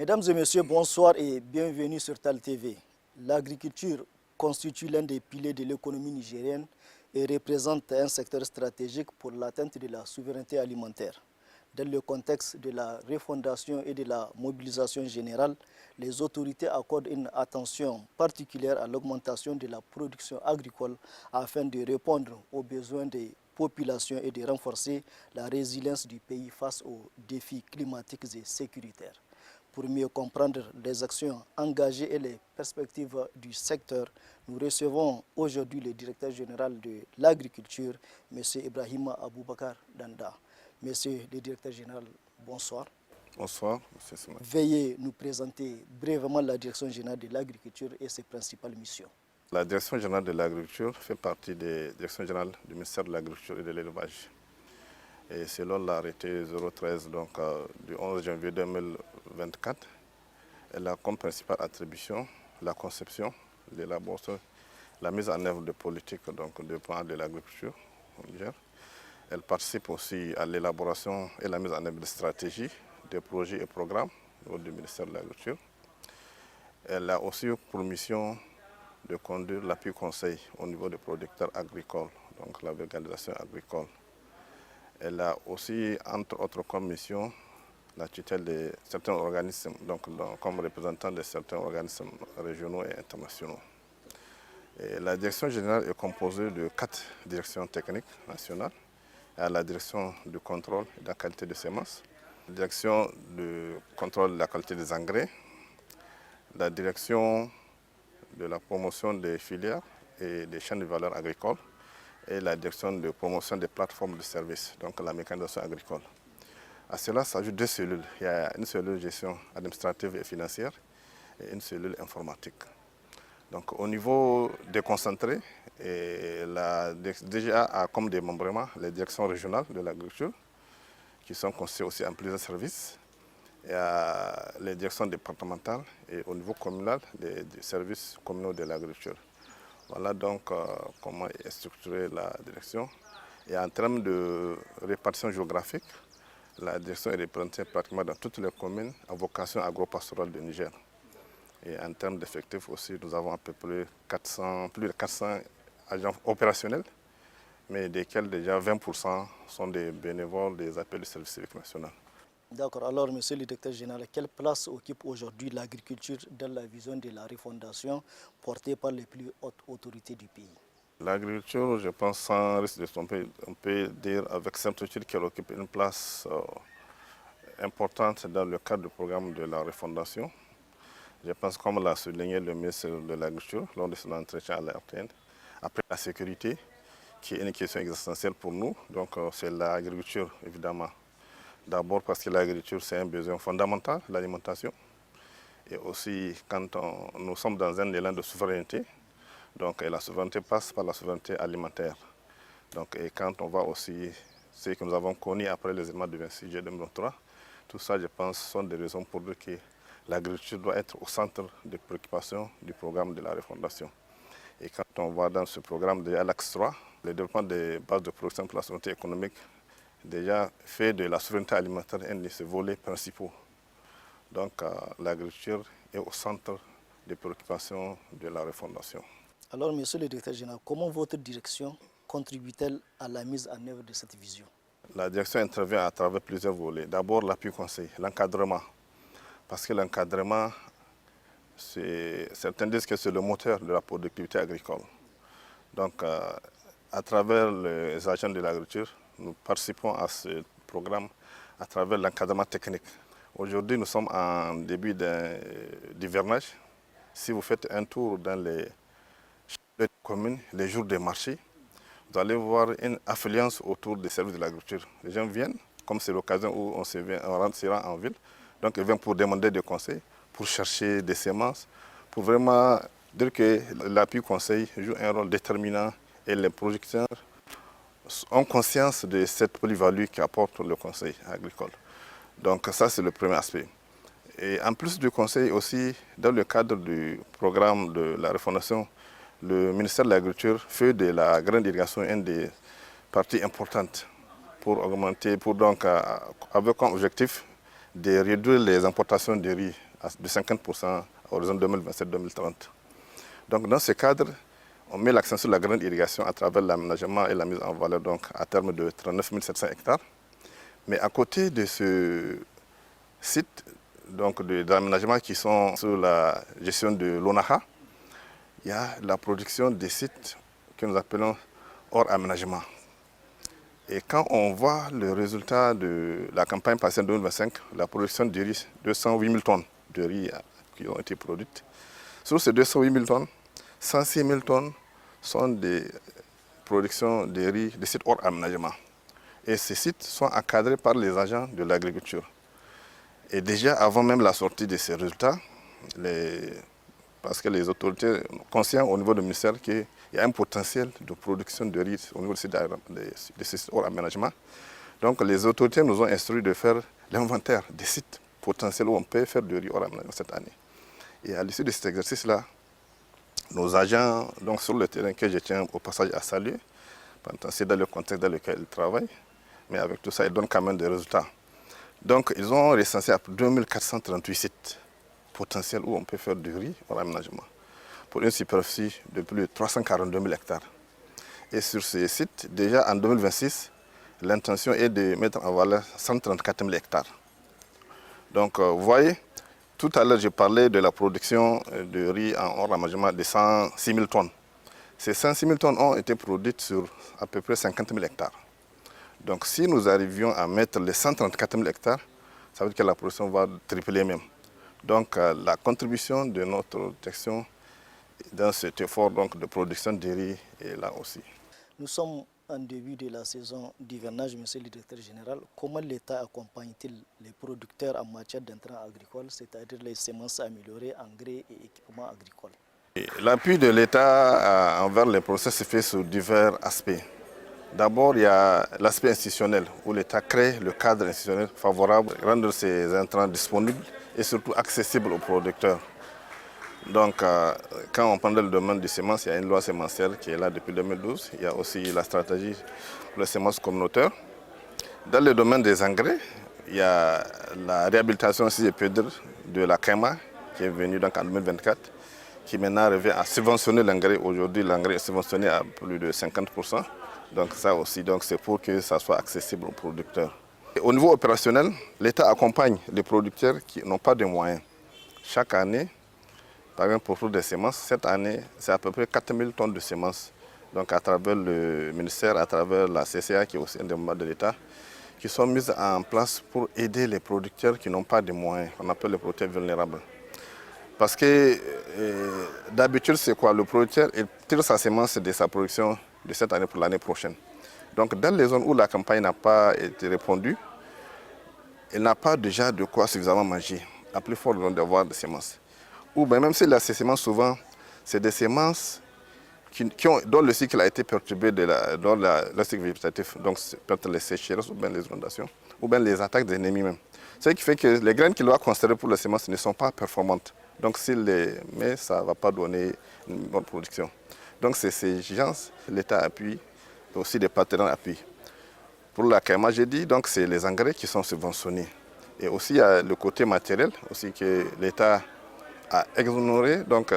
Mesdames et messieurs, bonsoir et bienvenue sur TAL TV. L'agriculture constitue l'un des piliers de l'économie nigérienne et représente un secteur stratégique pour l'atteinte de la souveraineté alimentaire. Dans le contexte de la refondation et de la mobilisation générale, les autorités accordent une attention particulière à l'augmentation de la production agricole afin de répondre aux besoins des populations et de renforcer la résilience du pays face aux défis climatiques et sécuritaires. Pour mieux comprendre les actions engagées et les perspectives du secteur, nous recevons aujourd'hui le directeur général de l'agriculture, M. Ibrahima Aboubakar Danda. Monsieur le directeur général, bonsoir. Bonsoir, M. Souma. Veuillez nous présenter brièvement la direction générale de l'agriculture et ses principales missions. La direction générale de l'agriculture fait partie des directions générales du ministère de l'Agriculture et de l'Élevage. Et selon l'arrêté 013 du 11 janvier 2024, elle a comme principale attribution la conception, l'élaboration, la mise en œuvre de politiques de plan de l'agriculture au Niger. Elle participe aussi à l'élaboration et la mise en œuvre de stratégies, de projets et programmes au niveau du ministère de l'Agriculture. Elle a aussi pour mission de conduire l'appui conseil au niveau des producteurs agricoles, donc la vulgarisation agricole. Elle a aussi, entre autres comme mission, la tutelle de certains organismes, comme représentant de certains organismes régionaux et internationaux. Et la direction générale est composée de 4 directions techniques nationales. À la direction du contrôle de la qualité des semences, la direction du contrôle de la qualité des engrais, la direction de la promotion des filières et des chaînes de valeur agricoles et la direction de promotion des plateformes de services, donc la mécanisation agricole. À cela s'ajoutent 2 cellules. Il y a une cellule de gestion administrative et financière et une cellule informatique. Donc, au niveau déconcentré, la DGA a comme démembrement les directions régionales de l'agriculture, qui sont constituées aussi en plusieurs services. Il y a les directions départementales et au niveau communal, les services communaux de l'agriculture. Voilà donc comment est structurée la direction. Et en termes de répartition géographique, la direction est représentée pratiquement dans toutes les communes à vocation agro-pastorale du Niger. Et en termes d'effectifs aussi, nous avons à peu près plus de 400 agents opérationnels, mais desquels déjà 20% sont des bénévoles des appels du service civique national. D'accord. Alors, monsieur le directeur général, quelle place occupe aujourd'hui l'agriculture dans la vision de la refondation portée par les plus hautes autorités du pays? L'agriculture, je pense, sans risque de se tromper, on peut dire avec certitude qu'elle occupe une place importante dans le cadre du programme de la refondation. Je pense, comme l'a souligné le ministre de l'Agriculture lors de son entretien à la RTN, après la sécurité, qui est une question existentielle pour nous, donc c'est l'agriculture évidemment. D'abord parce que l'agriculture c'est un besoin fondamental, l'alimentation. Et aussi quand nous sommes dans un élan de souveraineté, et la souveraineté passe par la souveraineté alimentaire. Et quand on voit aussi ce que nous avons connu après les événements du 26 juillet 2023, tout ça je pense sont des raisons pour dire que l'agriculture doit être au centre des préoccupations du programme de la refondation. Et quand on voit dans ce programme de l'Axe 3, le développement des bases de production pour la souveraineté économique déjà fait de la souveraineté alimentaire un de ses volets principaux. Donc l'agriculture est au centre des préoccupations de la refondation. Alors, monsieur le directeur général, comment votre direction contribue-t-elle à la mise en œuvre de cette vision? La direction intervient à travers plusieurs volets. D'abord l'appui conseil, l'encadrement. Parce que l'encadrement, certains disent que c'est le moteur de la productivité agricole. Donc, à travers les agents de l'agriculture, nous participons à ce programme à travers l'encadrement technique. Aujourd'hui, nous sommes en début d'hivernage. Si vous faites un tour dans les communes, les jours des marchés, vous allez voir une affluence autour des services de l'agriculture. Les gens viennent, comme c'est l'occasion où on se rend en ville, donc ils viennent pour demander des conseils, pour chercher des semences, pour vraiment dire que l'appui conseil joue un rôle déterminant et les producteurs ont conscience de cette polyvalue qu'apporte le conseil agricole. Donc ça c'est le premier aspect. Et en plus du conseil aussi, dans le cadre du programme de la refondation, le ministère de l'Agriculture fait de la grande irrigation une des parties importantes pour augmenter, avec comme objectif de réduire les importations de riz de 50% à l'horizon 2027-2030. Donc dans ce cadre, on met l'accent sur la grande irrigation à travers l'aménagement et la mise en valeur donc, à terme de 39 700 hectares. Mais à côté de ce site d'aménagement qui sont sous la gestion de l'ONAHA, il y a la production des sites que nous appelons hors aménagement. Et quand on voit le résultat de la campagne passée en 2025, la production de riz, 208 000 tonnes de riz qui ont été produites. Sur ces 208 000 tonnes, 106 000 tonnes sont des productions de riz de sites hors aménagement. Et ces sites sont encadrés par les agents de l'agriculture. Et déjà avant même la sortie de ces résultats, parce que les autorités sont conscientes au niveau du ministère qu'il y a un potentiel de production de riz au niveau de ces sites hors aménagement. Donc les autorités nous ont instruit de faire l'inventaire des sites potentiels où on peut faire du riz hors aménagement cette année. Et à l'issue de cet exercice-là, nos agents donc sur le terrain que je tiens au passage à saluer, c'est dans le contexte dans lequel ils travaillent, mais avec tout ça, ils donnent quand même des résultats. Donc ils ont recensé à 2438 sites potentiels où on peut faire du riz hors aménagement, pour une superficie de plus de 342 000 hectares. Et sur ces sites, déjà en 2026, l'intention est de mettre en valeur 134 000 hectares. Donc vous voyez, tout à l'heure, je parlais de la production de riz en hors aménagement de 106 000 tonnes. Ces 106 000 tonnes ont été produites sur à peu près 50 000 hectares. Donc si nous arrivions à mettre les 134 000 hectares, ça veut dire que la production va tripler même. Donc la contribution de notre section dans cet effort donc, de production de riz est là aussi. Nous sommes en début de la saison d'hivernage, monsieur le directeur général. Comment l'État accompagne-t-il les producteurs en matière d'intrants agricoles, c'est-à-dire les semences améliorées, engrais et équipements agricoles? L'appui de l'État envers les producteurs se fait sur divers aspects. D'abord, il y a l'aspect institutionnel, où l'État crée le cadre institutionnel favorable, rendre ces intrants disponibles et surtout accessibles aux producteurs. Donc, quand on prend le domaine des semences, il y a une loi sémencière qui est là depuis 2012. Il y a aussi la stratégie pour les semences communautaires. Dans le domaine des engrais, il y a la réhabilitation, si je peux dire, de la CREMA, qui est venue donc en 2024, qui maintenant revient à subventionner l'engrais. Aujourd'hui, l'engrais est subventionné à plus de 50%. Donc ça aussi, c'est pour que ça soit accessible aux producteurs. Et au niveau opérationnel, l'État accompagne les producteurs qui n'ont pas de moyens. Chaque année, par exemple pour des semences, cette année, c'est à peu près 4 000 tonnes de semences. Donc à travers le ministère, à travers la CCA, qui est aussi un des membres de l'État, qui sont mises en place pour aider les producteurs qui n'ont pas de moyens. On appelle les producteurs vulnérables. Parce que d'habitude, c'est quoi? Le producteur il tire sa semence de sa production de cette année pour l'année prochaine. Donc dans les zones où la campagne n'a pas été répondue, il n'a pas déjà de quoi suffisamment manger, à plus fort d'avoir des semences. Ou bien même si ces semences, souvent, c'est des semences dont le cycle a été perturbé dans le cycle végétatif, donc peut-être les sécheresses ou bien les inondations, ou bien les attaques des ennemis même. Ce qui fait que les graines qu'il doit considérer pour les semences ne sont pas performantes. Donc s'il les met, ça ne va pas donner une bonne production. Donc c'est ces gens, l'État appuie, et aussi des partenaires appuient. Pour la CAMA, j'ai dit, donc c'est les engrais qui sont subventionnés. Et aussi il y a le côté matériel, aussi que l'État a exonéré donc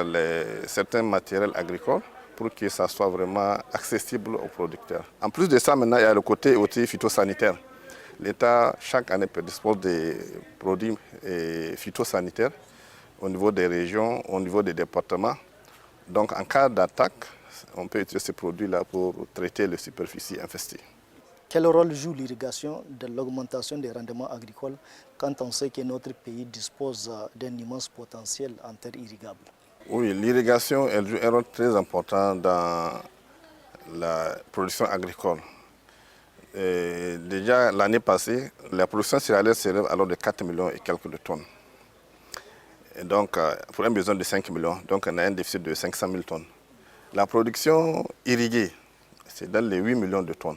certains matériels agricoles pour que ça soit vraiment accessible aux producteurs. En plus de ça, maintenant il y a le côté aussi phytosanitaire. L'État, chaque année, dispose des produits phytosanitaires au niveau des régions, au niveau des départements. Donc en cas d'attaque, on peut utiliser ces produits-là pour traiter les superficies infestées. Quel rôle joue l'irrigation dans l'augmentation des rendements agricoles quand on sait que notre pays dispose d'un immense potentiel en terres irrigables? Oui, l'irrigation joue un rôle très important dans la production agricole. Et déjà l'année passée, la production céréalière s'élève alors de 4 millions et quelques de tonnes. Et donc, pour un besoin de 5 millions, donc on a un déficit de 500 000 tonnes. La production irriguée, c'est dans les 8 millions de tonnes.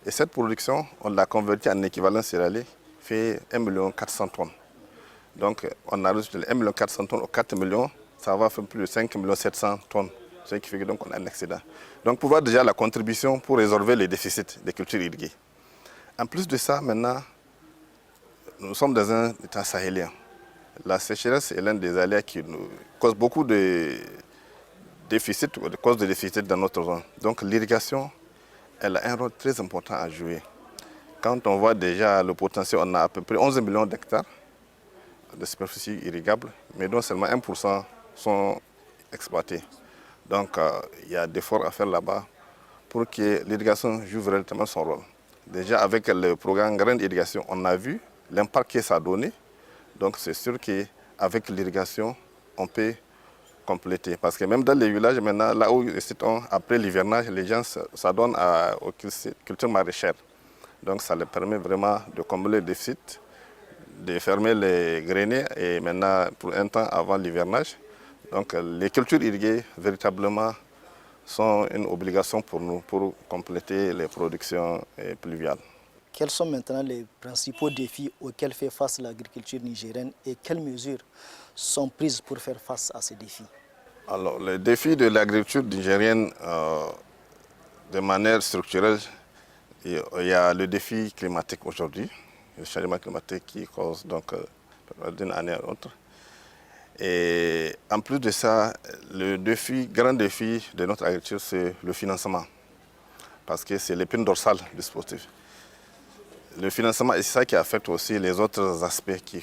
Et cette production, on l'a convertie en équivalent céréalier, fait 1 400 000 tonnes. Donc, on a rajouté 1 400 000 tonnes aux 4 millions, ça va faire plus de 5 700 000 tonnes. Ce qui fait que donc on a un excédent. Donc, pour voir déjà la contribution pour résorber les déficits des cultures irriguées. En plus de ça, maintenant, nous sommes dans un état sahélien. La sécheresse est l'un des aléas qui nous cause beaucoup de déficits, cause de déficits dans notre zone. Donc l'irrigation, elle a un rôle très important à jouer. Quand on voit déjà le potentiel, on a à peu près 11 millions d'hectares de superficie irrigable, mais dont seulement 1% sont exploités. Donc il y a des efforts à faire là-bas pour que l'irrigation joue véritablement son rôle. Déjà avec le programme Grande Irrigation, on a vu l'impact que ça a donné. Donc c'est sûr qu'avec l'irrigation, on peut compléter. Parce que même dans les villages, maintenant, là où après l'hivernage, les gens s'adonnent aux cultures maraîchères. Donc ça leur permet vraiment de combler le déficit, de fermer les greniers et maintenant pour un temps avant l'hivernage. Donc les cultures irriguées véritablement sont une obligation pour nous pour compléter les productions pluviales. Quels sont maintenant les principaux défis auxquels fait face l'agriculture nigérienne et quelles mesures sont prises pour faire face à ces défis? Alors, les défis de l'agriculture nigérienne, de manière structurelle, il y a le défi climatique aujourd'hui, le changement climatique qui cause donc d'une année à l'autre. Et en plus de ça, le grand défi de notre agriculture, c'est le financement, parce que c'est l'épine dorsale du dispositif. Le financement, c'est ça qui affecte aussi les autres aspects, qui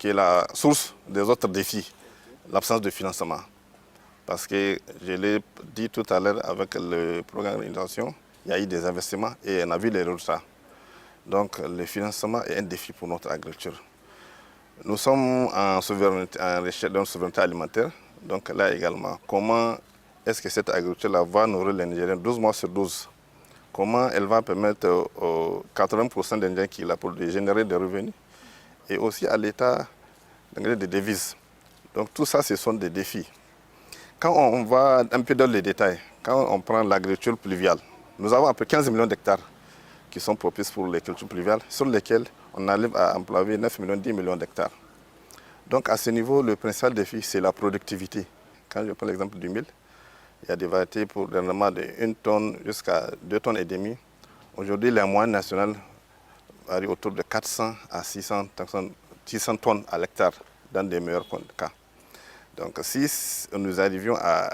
est la source des autres défis, l'absence de financement. Parce que je l'ai dit tout à l'heure avec le programme d'innovation, il y a eu des investissements et on a vu les résultats. Donc le financement est un défi pour notre agriculture. Nous sommes en recherche d'une souveraineté alimentaire. Donc là également, comment est-ce que cette agriculture-là va nourrir les Nigériens 12 mois sur 12? Comment elle va permettre aux 80% des Indiens qui la produisent de générer des revenus et aussi à l'État de gagner des devises. Donc tout ça, ce sont des défis. Quand on va un peu dans les détails, quand on prend l'agriculture pluviale, nous avons à peu près 15 millions d'hectares qui sont propices pour les cultures pluviales, sur lesquels on arrive à employer 9 millions, 10 millions d'hectares. Donc à ce niveau, le principal défi, c'est la productivité. Quand je prends l'exemple du mil, il y a des variétés pour des rendements de 1 tonne jusqu'à 2 tonnes et demie. Aujourd'hui, la moyenne nationale varie autour de 400 à 600 tonnes à l'hectare dans des meilleurs cas. Donc si nous arrivions à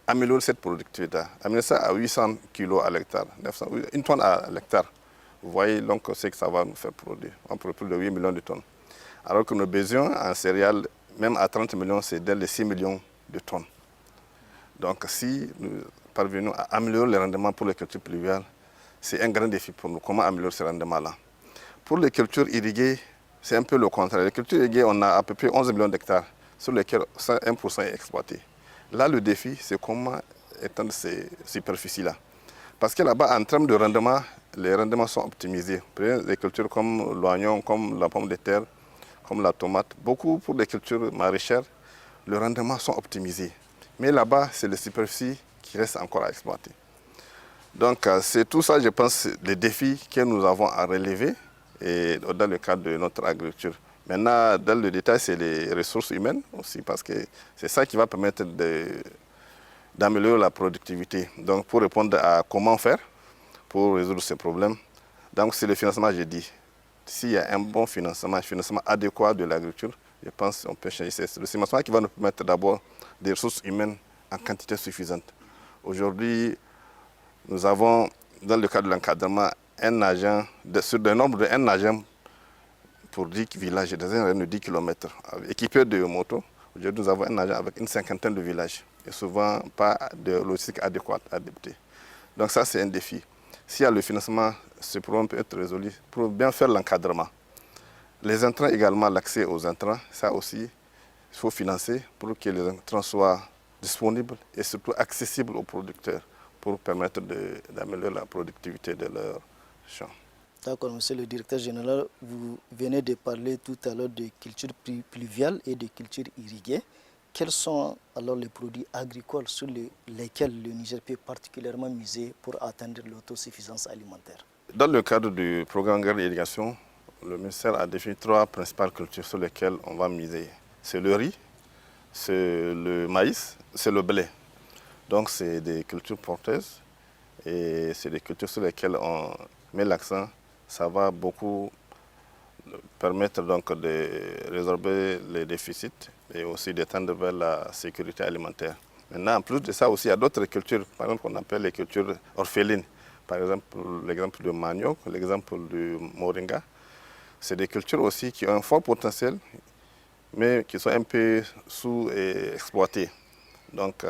améliorer cette productivité, amener ça à 800 kg à l'hectare, 1 tonne à l'hectare, vous voyez donc ce que ça va nous faire produire. On produit plus de 8 millions de tonnes. Alors que nos besoins en céréales, même à 30 millions, c'est dès les 6 millions de tonnes. Donc si nous parvenons à améliorer les rendements pour les cultures pluviales, c'est un grand défi pour nous. Comment améliorer ces rendements-là? Pour les cultures irriguées, c'est un peu le contraire. Les cultures irriguées, on a à peu près 11 millions d'hectares sur lesquels 1% est exploité. Là, le défi, c'est comment étendre ces superficies-là. Parce que là-bas, en termes de rendement, les rendements sont optimisés. Prenez des cultures comme l'oignon, comme la pomme de terre, comme la tomate. Beaucoup pour les cultures maraîchères, les rendements sont optimisés. Mais là-bas, c'est les superficies qui restent encore à exploiter. Donc, c'est tout ça, je pense, les défis que nous avons à relever et dans le cadre de notre agriculture. Maintenant, dans le détail, c'est les ressources humaines aussi, parce que c'est ça qui va permettre d'améliorer la productivité. Donc, pour répondre à comment faire pour résoudre ces problèmes, donc c'est le financement, j'ai dit. S'il y a un bon financement, un financement adéquat de l'agriculture, je pense qu'on peut changer. C'est le financement qui va nous permettre d'abord des ressources humaines en quantité suffisante. Aujourd'hui, nous avons, dans le cadre de l'encadrement, un agent, sur le nombre d'un agent pour 10 villages dans un rayon de 10 km, équipé de motos. Aujourd'hui, nous avons un agent avec une cinquantaine de villages et souvent pas de logistique adéquate à adopter. Donc ça, c'est un défi. S'il y a le financement, ce problème peut être résolu pour bien faire l'encadrement. Les intrants également, l'accès aux intrants, ça aussi, il faut financer pour que les intrants soient disponibles et surtout accessibles aux producteurs pour permettre d'améliorer la productivité de leurs champs. D'accord, monsieur le directeur général, vous venez de parler tout à l'heure de culture pluviale et de culture irriguée. Quels sont alors les produits agricoles sur lesquels le Niger peut particulièrement miser pour atteindre l'autosuffisance alimentaire? Dans le cadre du programme Grande Irrigation, le ministère a défini 3 principales cultures sur lesquelles on va miser. C'est le riz, c'est le maïs, c'est le blé. Donc c'est des cultures porteuses et c'est des cultures sur lesquelles on met l'accent. Ça va beaucoup permettre donc de résorber les déficits et aussi de tendre vers la sécurité alimentaire. Maintenant, en plus de ça aussi, il y a d'autres cultures, par exemple, qu'on appelle les cultures orphelines. Par exemple, l'exemple du manioc, l'exemple du moringa. C'est des cultures aussi qui ont un fort potentiel, mais qui sont un peu sous-exploitées. Donc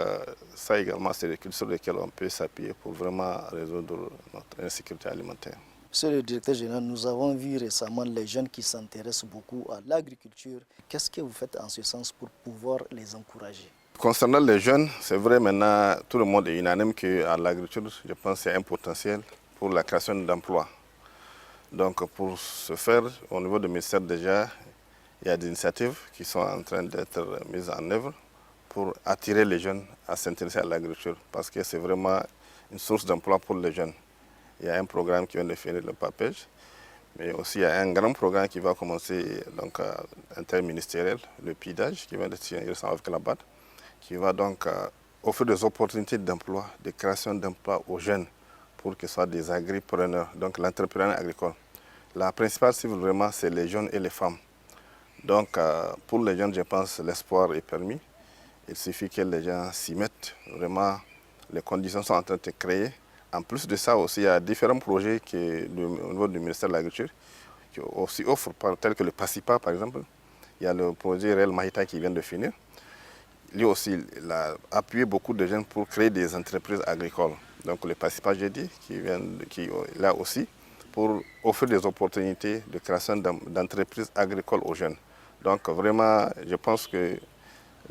ça également, c'est des cultures sur lesquelles on peut s'appuyer pour vraiment résoudre notre insécurité alimentaire. Monsieur le directeur général, nous avons vu récemment les jeunes qui s'intéressent beaucoup à l'agriculture. Qu'est-ce que vous faites en ce sens pour pouvoir les encourager? Concernant les jeunes, c'est vrai maintenant, tout le monde est unanime qu'à l'agriculture, je pense qu'il y a un potentiel pour la création d'emplois. Donc pour ce faire, au niveau du ministère déjà, il y a des initiatives qui sont en train d'être mises en œuvre pour attirer les jeunes à s'intéresser à l'agriculture parce que c'est vraiment une source d'emploi pour les jeunes. Il y a un programme qui vient de finir le PAPEJ, mais aussi il y a un grand programme qui va commencer donc interministériel, le PIDAJ, qui vient de signer avec la BAD, qui va donc offrir des opportunités d'emploi, de création d'emplois aux jeunes pour qu'ils soient des agripreneurs, donc l'entrepreneuriat agricole. La principale cible vraiment, c'est les jeunes et les femmes. Donc pour les jeunes, je pense l'espoir est permis. Il suffit que les gens s'y mettent. Vraiment, les conditions sont en train de se créer. En plus de ça aussi, il y a différents projets au niveau du ministère de l'Agriculture qui aussi offrent, tels que le PACIPA par exemple. Il y a le projet Réel Mahita qui vient de finir. Lui aussi, il a appuyé beaucoup de jeunes pour créer des entreprises agricoles. Donc le PACIPA, j'ai dit, qui est là aussi pour offrir des opportunités de création d'entreprises agricoles aux jeunes. Donc vraiment, je pense que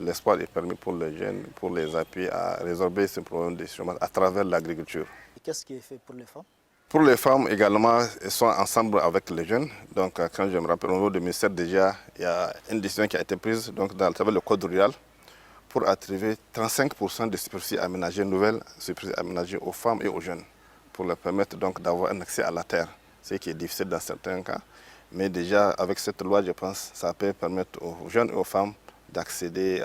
l'espoir est permis pour les jeunes, pour les appuyer à résorber ce problème de chômage à travers l'agriculture. Qu'est-ce qui est fait pour les femmes? Pour les femmes également, elles sont ensemble avec les jeunes. Donc quand je me rappelle, au niveau du ministère déjà, il y a une décision qui a été prise donc, à travers le code rural pour attribuer 35% de superficie aménagée, nouvelles superficies aménagées aux femmes et aux jeunes, pour leur permettre donc d'avoir un accès à la terre, ce qui est difficile dans certains cas. Mais déjà, avec cette loi, je pense que ça peut permettre aux jeunes et aux femmes d'accéder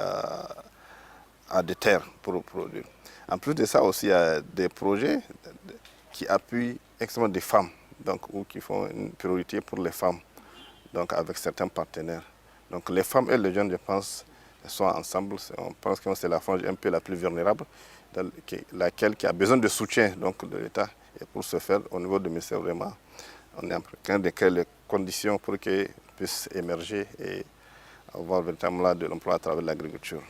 à des terres pour produire. En plus de ça aussi, il y a des projets qui appuient extrêmement des femmes, donc, ou qui font une priorité pour les femmes, donc avec certains partenaires. Donc les femmes et les jeunes, je pense, sont ensemble. On pense que c'est la frange un peu la plus vulnérable, laquelle qui a besoin de soutien donc, de l'État. Et pour ce faire, au niveau du ministère, vraiment, on est en train de créer les conditions pour qu'ils puissent émerger et avoir véritablement de l'emploi à travers l'agriculture.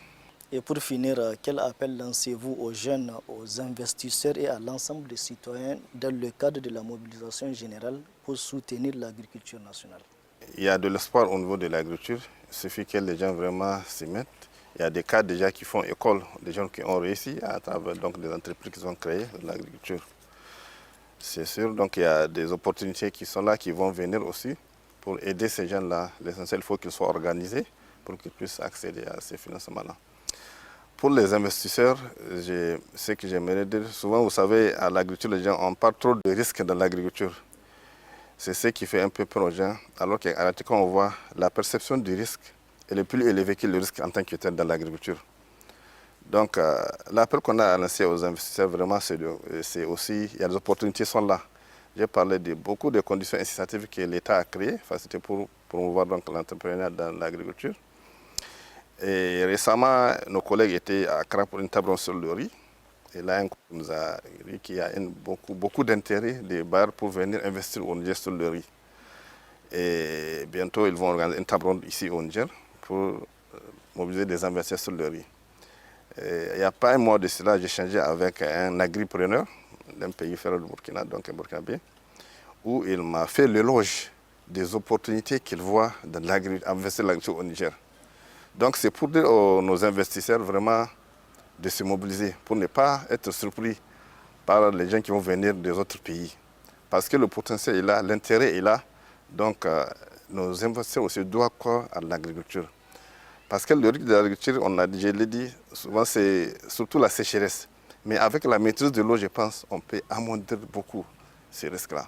Et pour finir, quel appel lancez-vous aux jeunes, aux investisseurs et à l'ensemble des citoyens dans le cadre de la mobilisation générale pour soutenir l'agriculture nationale? Il y a de l'espoir au niveau de l'agriculture. Il suffit que les gens vraiment s'y mettent. Il y a des cas déjà qui font école, des gens qui ont réussi à travers donc, des entreprises qui ont créé de l'agriculture. C'est sûr, donc il y a des opportunités qui sont là, qui vont venir aussi pour aider ces gens-là. L'essentiel, il faut qu'ils soient organisés pour qu'ils puissent accéder à ces financements-là. Pour les investisseurs, ce que j'aimerais dire, souvent, vous savez, à l'agriculture, les gens ont pas trop de risques dans l'agriculture. C'est ce qui fait un peu peur aux gens, alors qu'en réalité, quand on voit la perception du risque, elle est plus élevée que le risque en tant que tel dans l'agriculture. Donc, l'appel qu'on a lancé aux investisseurs, vraiment, c'est aussi, il y a des opportunités qui sont là. J'ai parlé de beaucoup de conditions incitatives que l'État a créées, c'était pour promouvoir l'entrepreneuriat dans l'agriculture. Et récemment, nos collègues étaient à Accra pour une table ronde sur le riz. Et là, un nous a dit qu'il y a beaucoup d'intérêt des bailleurs pour venir investir au Niger sur le riz. Et bientôt, ils vont organiser une table ronde ici au Niger pour mobiliser des investisseurs sur le riz. Et il n'y a pas un mois de cela, j'ai échangé avec un agripreneur d'un pays frère du Burkina, donc un Burkinabé, où il m'a fait l'éloge des opportunités qu'il voit dans investir l'agriculture au Niger. Donc c'est pour dire à nos investisseurs vraiment de se mobiliser pour ne pas être surpris par les gens qui vont venir des autres pays. Parce que le potentiel est là, l'intérêt est là. Donc nos investisseurs aussi doivent croire à l'agriculture. Parce que le risque de l'agriculture, je l'ai dit, souvent c'est surtout la sécheresse. Mais avec la maîtrise de l'eau, je pense, on peut amoindrir beaucoup ces risques-là.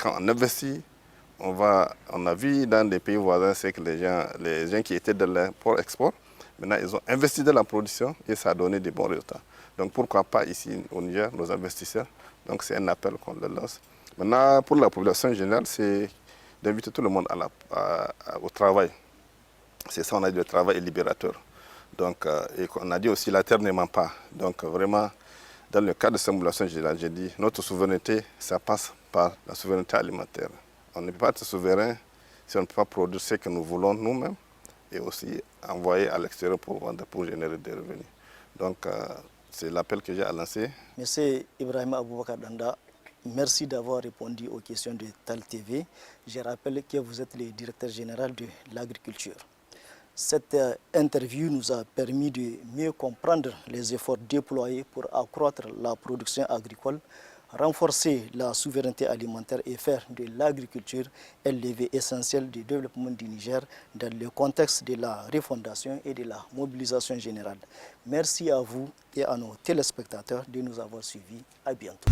Quand on investit, on a vu dans des pays voisins, c'est que les gens qui étaient dans l'import-export, maintenant ils ont investi dans la production et ça a donné des bons résultats. Donc pourquoi pas ici au Niger, nos investisseurs. Donc c'est un appel qu'on leur lance. Maintenant, pour la population générale, c'est d'inviter tout le monde au travail. C'est ça, on a dit, le travail est libérateur. Donc, et on a dit aussi, la terre ne ment pas. Donc, vraiment, dans le cadre de cette simulation, j'ai dit, notre souveraineté, ça passe par la souveraineté alimentaire. On ne peut pas être souverain si on ne peut pas produire ce que nous voulons nous-mêmes et aussi envoyer à l'extérieur pour vendre, pour générer des revenus. Donc, c'est l'appel que j'ai à lancer. Monsieur Ibrahim Aboubakar Danda, merci d'avoir répondu aux questions de TAL TV. Je rappelle que vous êtes le directeur général de l'agriculture. Cette interview nous a permis de mieux comprendre les efforts déployés pour accroître la production agricole, renforcer la souveraineté alimentaire et faire de l'agriculture un levier essentiel du développement du Niger dans le contexte de la refondation et de la mobilisation générale. Merci à vous et à nos téléspectateurs de nous avoir suivis. À bientôt.